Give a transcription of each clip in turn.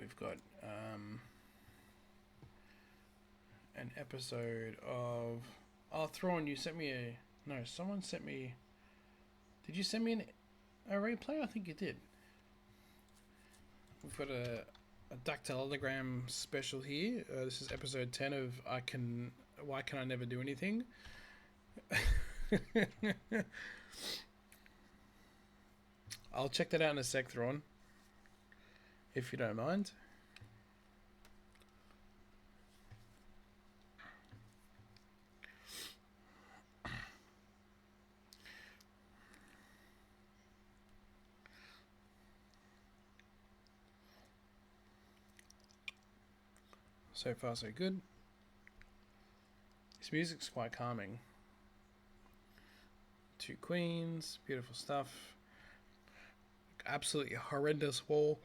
we've got an episode of... Oh, Thrawn, you sent me a... No, someone sent me... Did you send me a replay? I think you did. We've got a Dactylogram special here. This is episode 10 of Why Can I Never Do Anything? I'll check that out in a sec, Thrawn, if you don't mind. So far, so good. This music's quite calming. Two queens, beautiful stuff. Absolutely horrendous wall.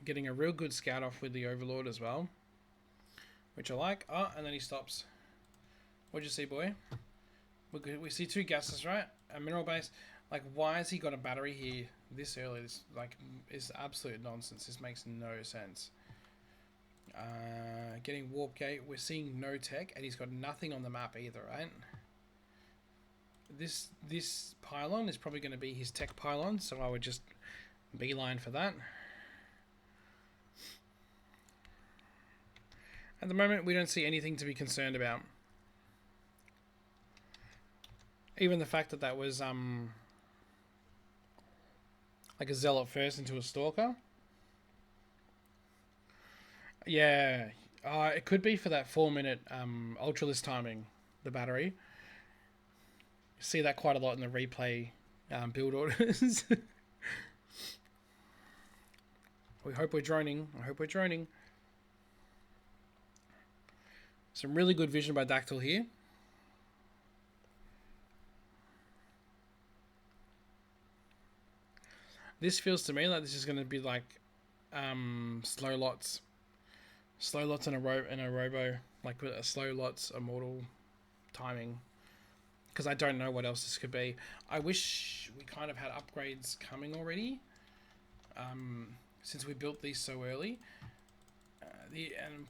Getting a real good scout off with the Overlord as well, which I like. Oh, and then he stops. What'd you see, boy? We see two gases, right? A mineral base. Like, why has he got a battery here this early? This, like, is absolute nonsense. This makes no sense. Getting warp gate. We're seeing no tech, and he's got nothing on the map either, right? This pylon is probably going to be his tech pylon, so I would just beeline for that. At the moment, we don't see anything to be concerned about. Even the fact that was like a zealot first into a stalker. Yeah, it could be for that 4-minute ultralist timing, the battery. You see that quite a lot in the replay build orders. We hope we're droning. I hope we're droning. Some really good vision by Dactyl here. This feels to me like this is going to be like slow lots and a robo, like with a slow lots immortal timing, because I don't know what else this could be. I wish we kind of had upgrades coming already, since we built these so early. And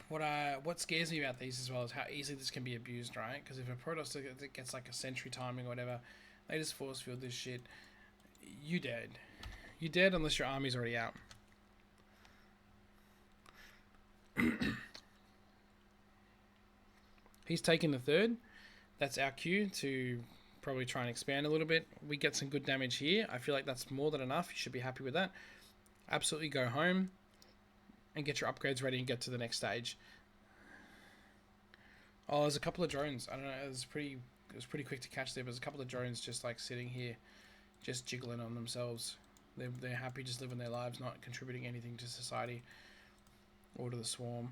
what scares me about these as well is how easily this can be abused, right? Because if a Protoss gets like a sentry timing or whatever, they just force field this shit. You dead. You dead unless your army's already out. He's taking the third. That's our cue to probably try and expand a little bit. We get some good damage here. I feel like that's more than enough. You should be happy with that. Absolutely go home and get your upgrades ready and get to the next stage. Oh, there's a couple of drones. I don't know. It was pretty quick to catch there. But there's a couple of drones just like sitting here, just jiggling on themselves. They're happy just living their lives, not contributing anything to society or to the swarm,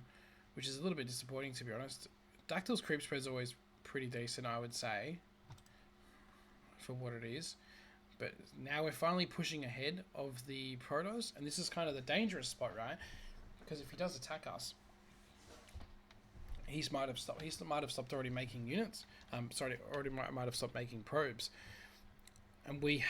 which is a little bit disappointing, to be honest. Dactyl's creep spread is always pretty decent, I would say, for what it is. But now we're finally pushing ahead of the Protoss, and this is kind of the dangerous spot, right? Because if he does attack us, he might have stopped already making units. Already might have stopped making probes. And we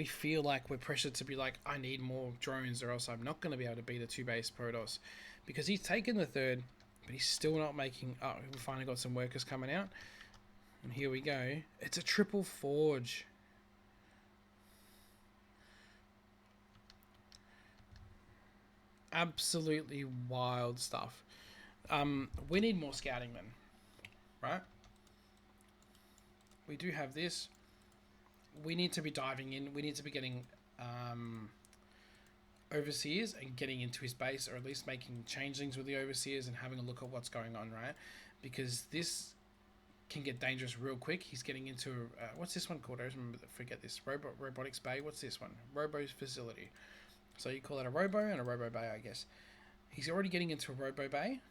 feel like we're pressured to be like, I need more drones or else I'm not going to be able to beat a 2-base Protoss. Because he's taken the third, but he's still not making... Oh, we finally got some workers coming out. And here we go. It's a triple forge. Absolutely wild stuff. We need more scouting then. Right? We do have this. We need to be diving in. We need to be getting overseers and getting into his base, or at least making changelings with the overseers and having a look at what's going on, right? Because this can get dangerous real quick. He's getting into what's this one called? I forget this. Robotics Bay. What's this one? Robo facility. So you call it a robo and a robo bay, I guess. He's already getting into a robo bay,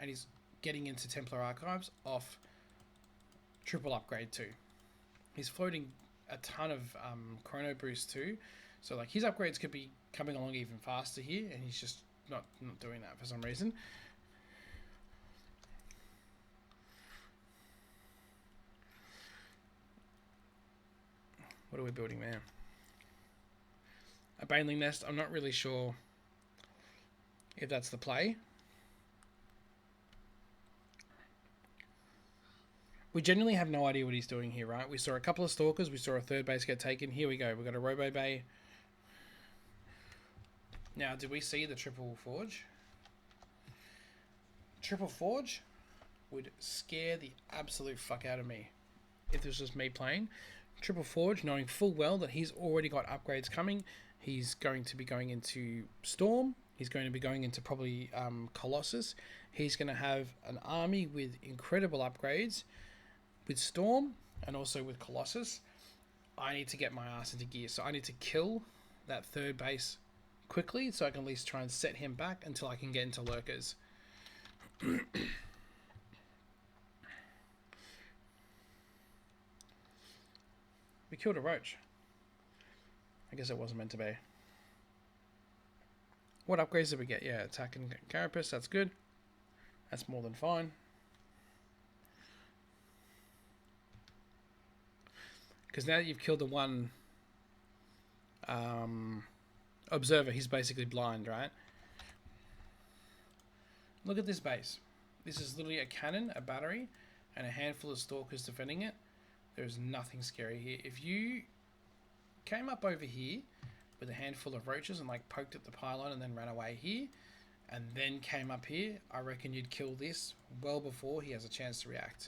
and he's getting into Templar archives off triple upgrade too. He's floating a ton of chrono boost too, so like his upgrades could be coming along even faster here, and he's just not doing that for some reason. What are we building there? A baneling nest. I'm not really sure if that's the play. We genuinely have no idea what he's doing here, right? We saw a couple of stalkers. We saw a third base get taken. Here we go. We've got a Robo Bay. Now, did we see the triple forge? Triple forge would scare the absolute fuck out of me if this was me playing. Triple forge, knowing full well that he's already got upgrades coming. He's going to be going into Storm. He's going to be going into probably Colossus. He's going to have an army with incredible upgrades. With Storm and also with Colossus, I need to get my ass into gear. So I need to kill that third base quickly so I can at least try and set him back until I can get into Lurkers. We killed a roach. I guess it wasn't meant to be. What upgrades did we get? Yeah, attack and carapace, that's good. That's more than fine. Because now that you've killed the one observer, he's basically blind, right? Look at this base. This is literally a cannon, a battery, and a handful of stalkers defending it. There's nothing scary here. If you came up over here with a handful of roaches and like poked at the pylon and then ran away here, and then came up here, I reckon you'd kill this well before he has a chance to react.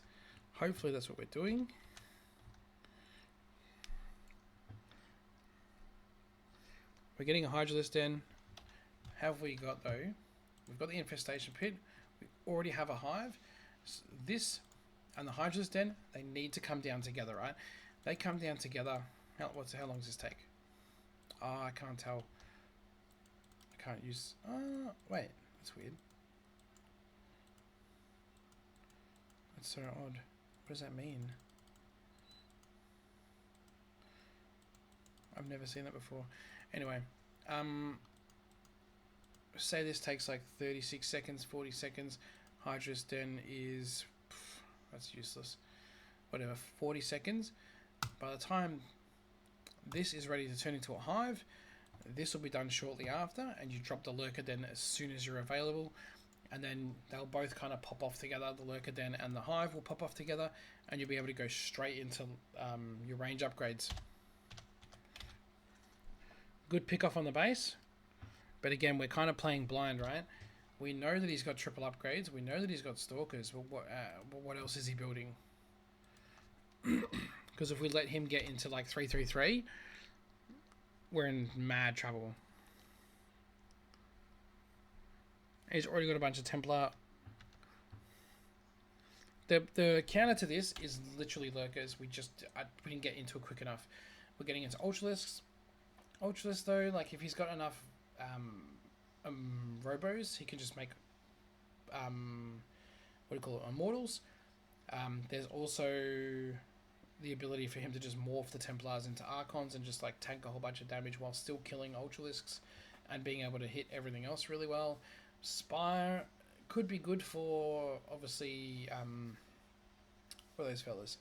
Hopefully that's what we're doing. We're getting a Hydralisk Den. Have we got, though? We've got the Infestation Pit. We already have a Hive. So this and the Hydralisk Den, they need to come down together, right? They come down together. How long does this take? Oh, I can't tell. I can't use... wait. That's weird. That's so odd. What does that mean? I've never seen that before. Anyway, say this takes like 36 seconds, 40 seconds. Hydralisk Den is... that's useless. Whatever, 40 seconds. By the time this is ready to turn into a hive, this will be done shortly after, and you drop the Lurker Den as soon as you're available, and then they'll both kind of pop off together. The Lurker Den and the hive will pop off together, and you'll be able to go straight into your range upgrades. Good pick off on the base, but again, we're kind of playing blind, right? We know that he's got triple upgrades. We know that he's got stalkers, but what else is he building? Because if we let him get into like 3-3-3, we're in mad trouble. He's already got a bunch of Templar. The counter to this is literally Lurkers. We didn't get into it quick enough. We're getting into Ultralisks. Ultralisk though, like if he's got enough robos, he can just make what do you call it, immortals. There's also the ability for him to just morph the Templars into Archons and just like tank a whole bunch of damage while still killing Ultralisks and being able to hit everything else really well. Spire could be good for obviously what are those fellas?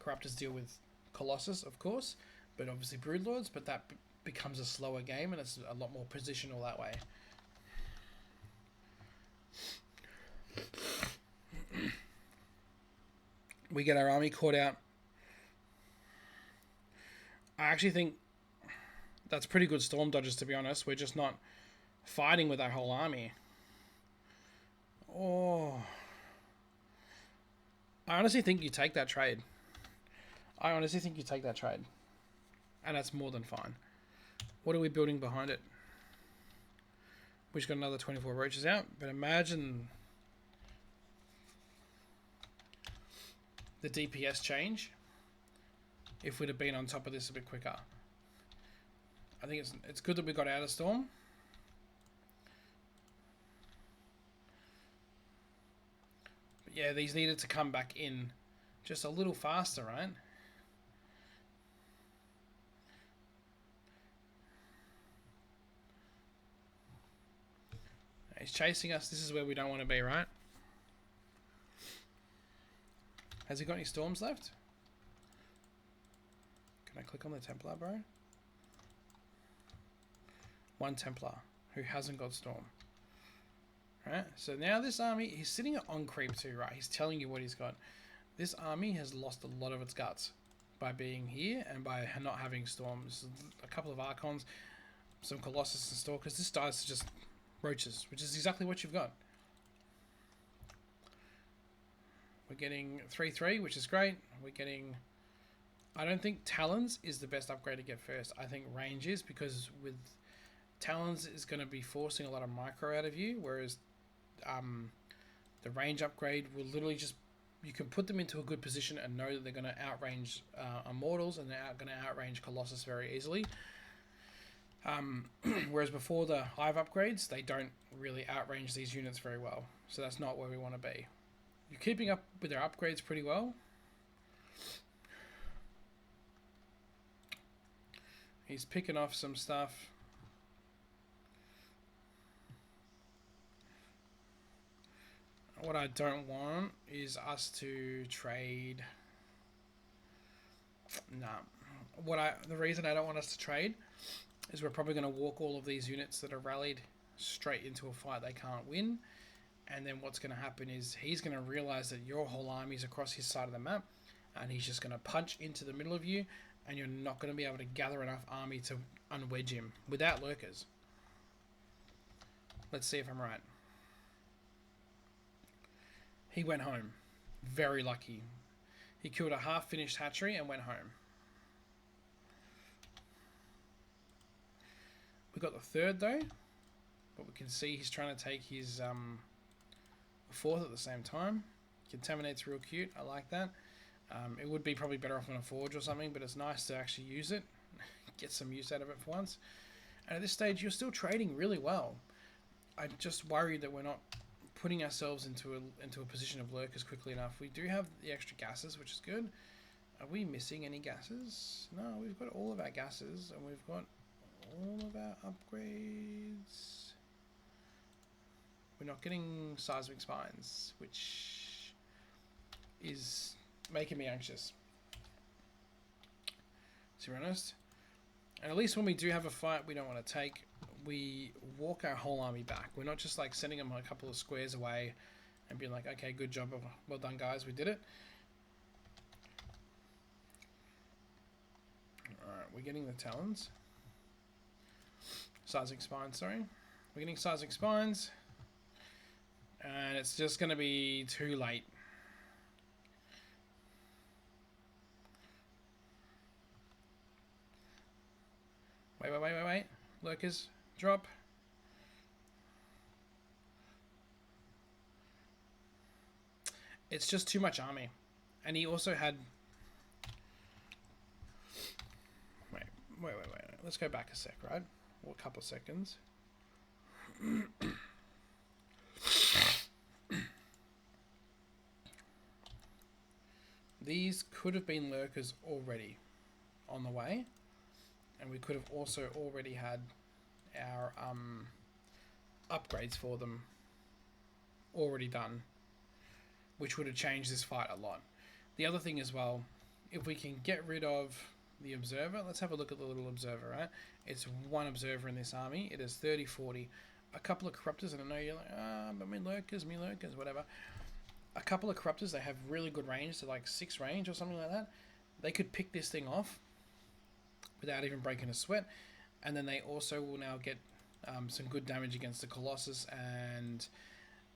Corruptors deal with Colossus, of course, but obviously Broodlords, but that becomes a slower game and it's a lot more positional that way. We get our army caught out. I actually think that's pretty good storm dodges, to be honest. We're just not fighting with our whole army. Oh, I honestly think you take that trade. And that's more than fine. What are we building behind it? We've got another 24 roaches out, but imagine the DPS change if we'd have been on top of this a bit quicker. I think it's good that we got out of Storm. But yeah, these needed to come back in just a little faster, right? He's chasing us. This is where we don't want to be, right? Has he got any storms left? Can I click on the Templar, bro? One Templar who hasn't got Storm. Right, so now this army, he's sitting on creep too, right? He's telling you what he's got. This army has lost a lot of its guts by being here and by not having Storms. A couple of Archons, some Colossus and Stalkers. This dies to just roaches, which is exactly what you've got. We're getting 3/3, which is great. We're getting... I don't think Talons is the best upgrade to get first. I think Range is, because with Talons is going to be forcing a lot of micro out of you, whereas the Range upgrade will literally just... You can put them into a good position and know that they're going to outrange Immortals, and they're going to outrange Colossus very easily. Whereas before the Hive upgrades, they don't really outrange these units very well. So that's not where we want to be. You're keeping up with their upgrades pretty well. He's picking off some stuff. What I don't want is us to trade. Nah. The reason I don't want us to trade is we're probably going to walk all of these units that are rallied straight into a fight they can't win. And then what's going to happen is he's going to realize that your whole army's across his side of the map, and he's just going to punch into the middle of you, and you're not going to be able to gather enough army to unwedge him without Lurkers. Let's see if I'm right. He went home. Very lucky. He killed a half-finished hatchery and went home. We got the third though, but we can see he's trying to take his fourth at the same time. Contaminate's real cute. I like that. It would be probably better off on a forge or something, but it's nice to actually use it. Get some use out of it for once. And at this stage, you're still trading really well. I'm just worried that we're not putting ourselves into a position of Lurkers quickly enough. We do have the extra gases, which is good. Are we missing any gases? No, we've got all of our gases, and we've got all of our upgrades. We're not getting seismic spines, which is making me anxious, to be honest. And at least when we do have a fight we don't want to take, we walk our whole army back. We're not just like sending them a couple of squares away and being like, okay, good job, well done guys, we did it. Alright, we're getting the Talons. Seismic spines, sorry. We're getting seismic spines. And it's just going to be too late. Wait. Lurkers, drop. It's just too much army. And he also had... Wait. Let's go back a sec, right? Or a couple of seconds. These could have been Lurkers already on the way, and we could have also already had our upgrades for them already done, which would have changed this fight a lot. The other thing as well, if we can get rid of the Observer, let's have a look at the little Observer, right? It's one Observer in this army. It is 30-40. A couple of Corruptors, and I know you're like, but me Lurkers, whatever. A couple of Corruptors, they have really good range, to like 6 range or something like that. They could pick this thing off without even breaking a sweat, and then they also will now get some good damage against the Colossus. And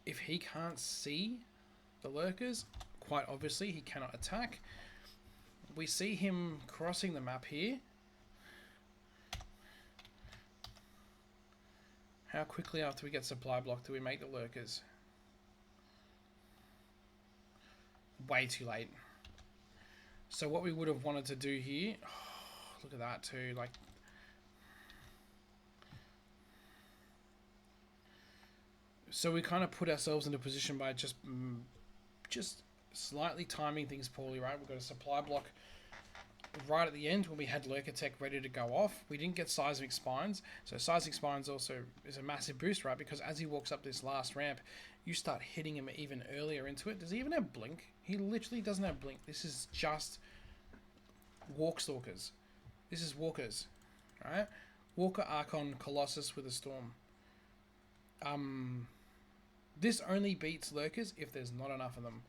if he can't see the Lurkers, quite obviously he cannot attack. We see him crossing the map here. How quickly after we get supply block do we make the Lurkers? Way too late. So what we would have wanted to do here, look at that too, like, so we kind of put ourselves in a position by just slightly timing things poorly, right? We've got a supply block right at the end when we had Lurker Tech ready to go off. We didn't get Seismic Spines, so Seismic Spines also is a massive boost, right? Because as he walks up this last ramp, you start hitting him even earlier into it. Does he even have Blink? He literally doesn't have Blink. This is just Walkstalkers. This is Walkers, right? Walker, Archon, Colossus with a Storm. This only beats Lurkers if there's not enough of them.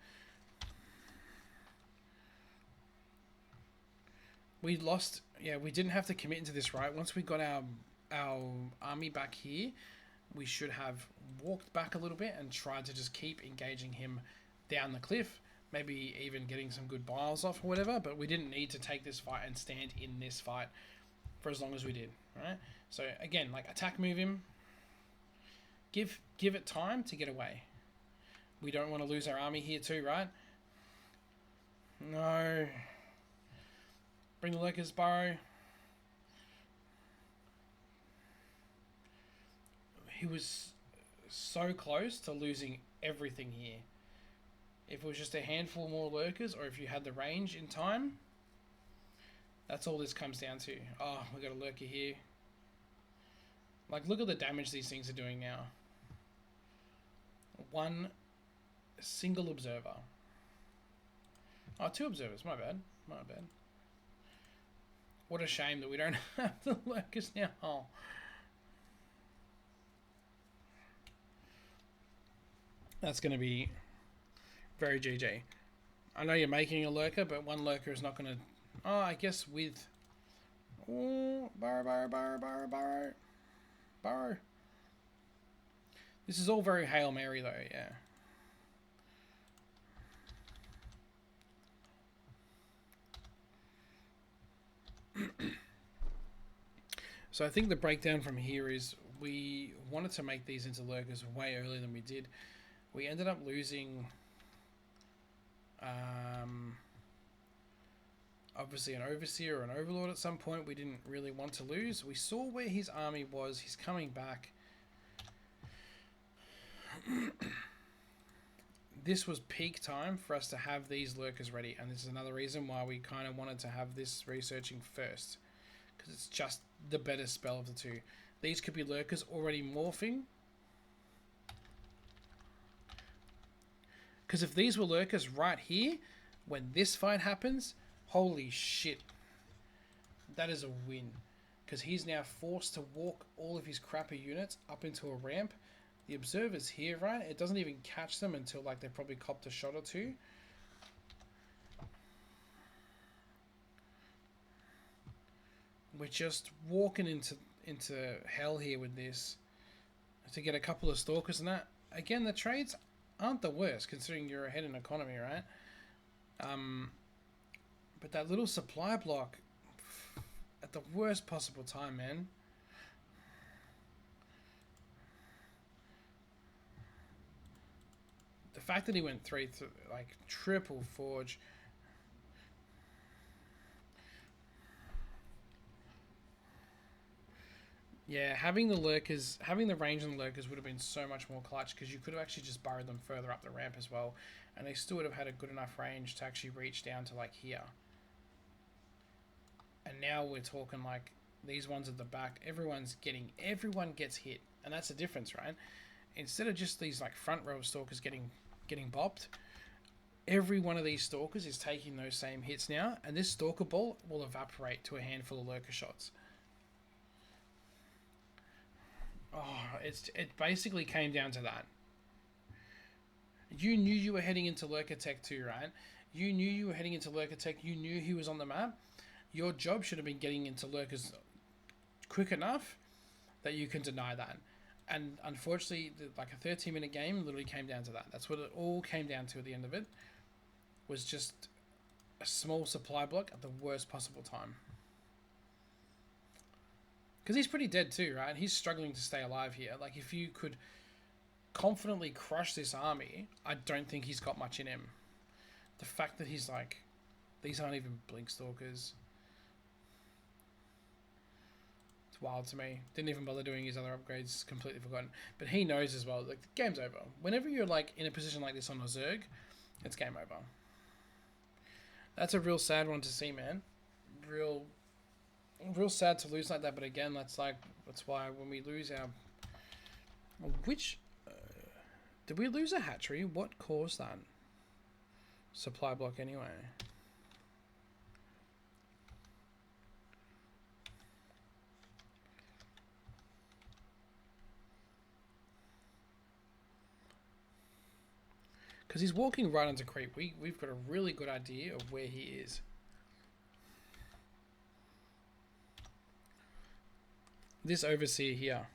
We lost... Yeah, we didn't have to commit into this, right? Once we got our army back here, we should have walked back a little bit and tried to just keep engaging him down the cliff. Maybe even getting some good biles off or whatever. But we didn't need to take this fight and stand in this fight for as long as we did, right? So, again, like, attack move him. Give it time to get away. We don't want to lose our army here too, right? No. Bring the Lurkers, Burrow. He was so close to losing everything here. If it was just a handful more Lurkers, or if you had the range in time, that's all this comes down to. Oh, we got a Lurker here. Like, look at the damage these things are doing now. One single observer. Oh, 2 observers. My bad. My bad. What a shame that we don't have the Lurkers now. Oh. That's going to be very GG. I know you're making a Lurker, but 1 Lurker is not going to... Oh, I guess with... Oh, Burrow. This is all very Hail Mary, though, yeah. So I think the breakdown from here is we wanted to make these into Lurkers way earlier than we did. We ended up losing... obviously an Overseer or an Overlord at some point we didn't really want to lose. We saw where his army was. He's coming back. This was peak time for us to have these Lurkers ready, and this is another reason why we kind of wanted to have this researching first, because it's just the better spell of the two. These could be Lurkers already morphing, because if these were Lurkers right here when this fight happens, holy shit, that is a win, because he's now forced to walk all of his crappy units up into a ramp. The observer's here, right? It doesn't even catch them until, like, they've probably copped a shot or two. We're just walking into hell here with this to get a couple of Stalkers and that. Again, the trades aren't the worst, considering you're ahead in economy, right? But that little supply block at the worst possible time, man. The fact that he went 3 like triple forge. Yeah, having the Lurkers, having the range on the Lurkers would have been so much more clutch, because you could have actually just burrowed them further up the ramp as well, and they still would have had a good enough range to actually reach down to, like, here. And now we're talking, like, these ones at the back, everyone gets hit, and that's the difference, right? Instead of just these, like, front row Stalkers getting bopped, every one of these Stalkers is taking those same hits now, and this Stalker ball will evaporate to a handful of Lurker shots. Oh, it basically came down to that. You knew you were heading into Lurker Tech 2, right? You knew you were heading into Lurker Tech. You knew he was on the map. Your job should have been getting into Lurkers quick enough that you can deny that. And unfortunately, like a 13-minute game literally came down to that. That's what it all came down to at the end of it. Was just a small supply block at the worst possible time. Because he's pretty dead too, right? He's struggling to stay alive here. Like, if you could confidently crush this army, I don't think he's got much in him. The fact that he's like... These aren't even Blink Stalkers. It's wild to me. Didn't even bother doing his other upgrades. Completely forgotten. But he knows as well. Like, the game's over. Whenever you're, like, in a position like this on a Zerg, it's game over. That's a real sad one to see, man. Real sad to lose like that, but again, that's why when we lose our... Did we lose a hatchery? What caused that? Supply block anyway. Because he's walking right onto creep. We've got a really good idea of where he is. This overseer here.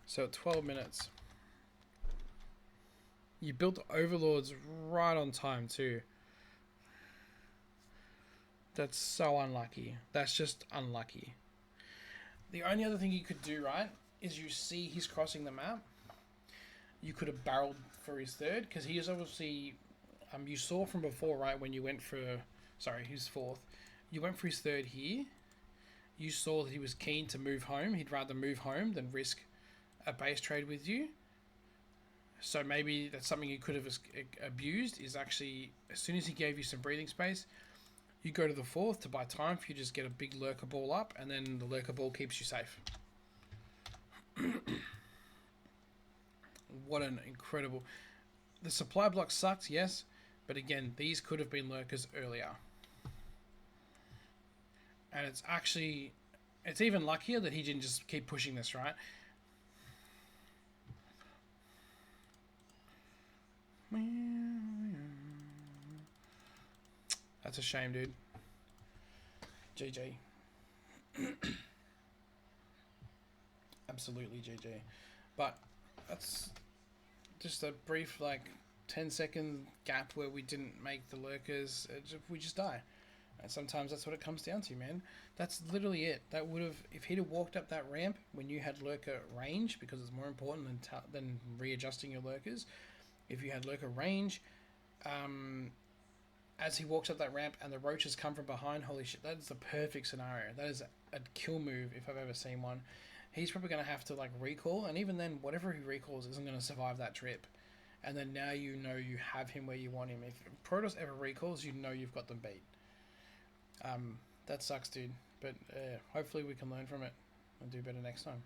So at 12 minutes. You built the overlords right on time too. That's so unlucky. That's just unlucky. The only other thing you could do, right, is you see he's crossing the map. You could have barreled for his third, because he is obviously... you saw from before, right, when you went for... Sorry, his fourth. You went for his third here. You saw that he was keen to move home. He'd rather move home than risk a base trade with you. So maybe that's something you could have abused, is actually, as soon as he gave you some breathing space, you go to the fourth to buy time for you to just get a big lurker ball up, and then the lurker ball keeps you safe. What an incredible... The supply block sucks, yes, but again, these could have been lurkers earlier. And it's actually... It's even luckier that he didn't just keep pushing this, right? That's a shame, dude. GG. Absolutely GG. But that's just a brief, like, 10-second gap where we didn't make the lurkers. We just die. And sometimes that's what it comes down to, man. That's literally it. That would have... If he'd have walked up that ramp when you had lurker range, because it's more important than readjusting your lurkers. If you had lurker range... as he walks up that ramp and the roaches come from behind, holy shit, that is the perfect scenario. That is a kill move if I've ever seen one. He's probably going to have to like recall, and even then, whatever he recalls isn't going to survive that trip. And then now you know you have him where you want him. If Protoss ever recalls, you know you've got them beat. That sucks, dude. But hopefully we can learn from it and do better next time.